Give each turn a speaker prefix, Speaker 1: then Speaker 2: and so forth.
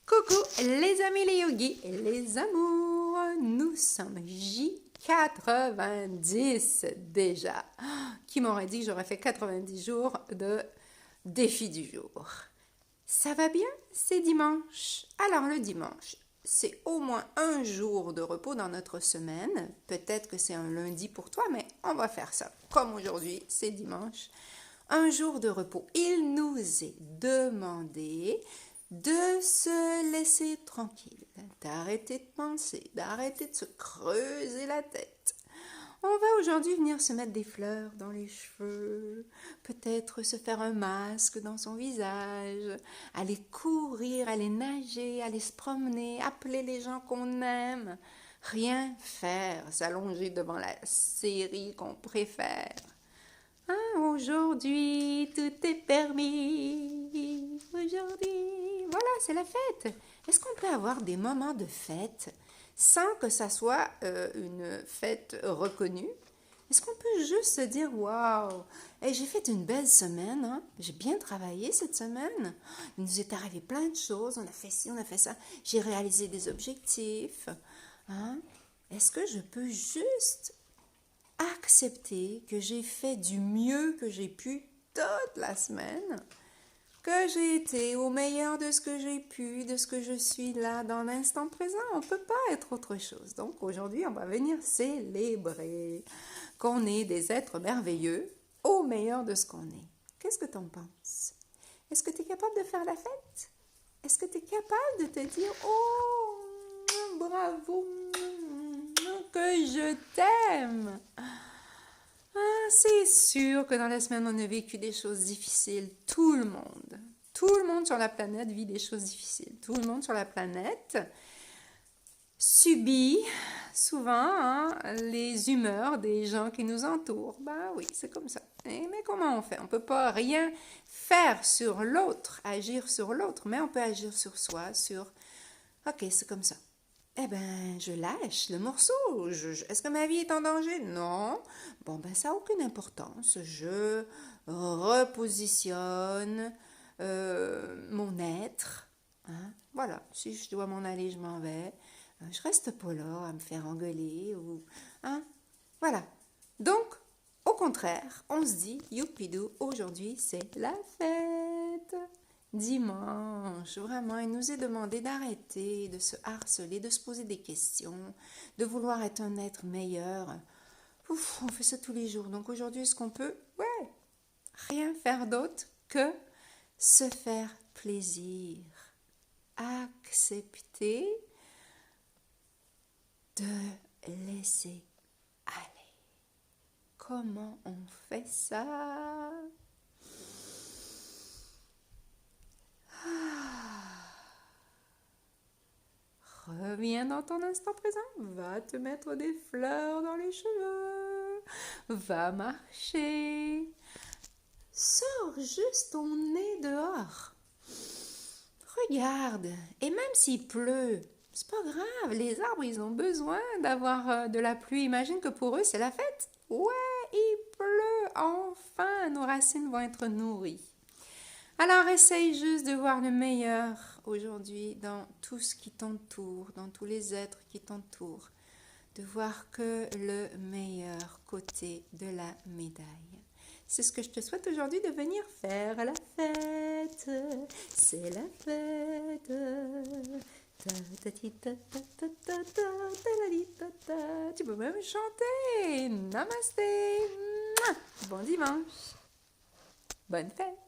Speaker 1: Coucou les amis les yogis et les amours, nous sommes J90 déjà. Qui m'aurait dit que j'aurais fait 90 jours de défi du jour? Ça va bien? C'est dimanche. Alors le dimanche, c'est au moins un jour de repos dans notre semaine. Peut-être que c'est un lundi pour toi, mais on va faire ça. Comme aujourd'hui, c'est dimanche. Un jour de repos. Il nous est demandé de se laisser tranquille, d'arrêter de penser, d'arrêter de se creuser la tête. On va aujourd'hui venir se mettre des fleurs dans les cheveux, peut-être se faire un masque dans son visage, aller courir, aller nager, aller se promener, appeler les gens qu'on aime, rien faire, s'allonger devant la série qu'on préfère. Ah, aujourd'hui, tout est permis. Aujourd'hui, voilà, c'est la fête. Est-ce qu'on peut avoir des moments de fête sans que ça soit une fête reconnue? Est-ce qu'on peut juste se dire, waouh, j'ai fait une belle semaine, hein? J'ai bien travaillé cette semaine. Il nous est arrivé plein de choses, on a fait ci, on a fait ça. J'ai réalisé des objectifs. Hein? Est-ce que je peux juste accepter que j'ai fait du mieux que j'ai pu toute la semaine, que j'ai été au meilleur de ce que j'ai pu, de ce que je suis là dans l'instant présent. On ne peut pas être autre chose. Donc aujourd'hui, on va venir célébrer qu'on est des êtres merveilleux au meilleur de ce qu'on est. Qu'est-ce que tu en penses? Est-ce que tu es capable de faire la fête? Est-ce que tu es capable de te dire « Oh, bravo, que je t'aime !» C'est sûr que dans la semaine, on a vécu des choses difficiles. Tout le monde sur la planète vit des choses difficiles. Tout le monde sur la planète subit souvent les humeurs des gens qui nous entourent. Ben oui, c'est comme ça. Mais comment on fait? On ne peut pas rien faire sur l'autre, agir sur l'autre, mais on peut agir sur soi, ok, c'est comme ça. Eh ben, je lâche le morceau. Est-ce que ma vie est en danger? Non. Bon, ben, ça n'a aucune importance. Je repositionne mon être. Hein? Voilà, si je dois m'en aller, je m'en vais. Je reste pas là à me faire engueuler. Hein? Voilà. Donc, au contraire, on se dit, youpidou, aujourd'hui, c'est la fête. Dimanche, vraiment, il nous est demandé d'arrêter de se harceler, de se poser des questions, de vouloir être un être meilleur. Ouf, on fait ça tous les jours. Donc aujourd'hui, est-ce qu'on peut, rien faire d'autre que se faire plaisir, accepter de laisser aller. Comment on fait ça? Reviens dans ton instant présent, va te mettre des fleurs dans les cheveux, va marcher, sors juste ton nez dehors, regarde, et même s'il pleut, c'est pas grave, les arbres ils ont besoin d'avoir de la pluie, imagine que pour eux c'est la fête, ouais, il pleut, enfin nos racines vont être nourries. Alors, essaye juste de voir le meilleur aujourd'hui dans tout ce qui t'entoure, dans tous les êtres qui t'entourent. De voir que le meilleur côté de la médaille. C'est ce que je te souhaite aujourd'hui de venir faire à la fête. C'est la fête. Tu peux même chanter. Namasté. Bon dimanche. Bonne fête.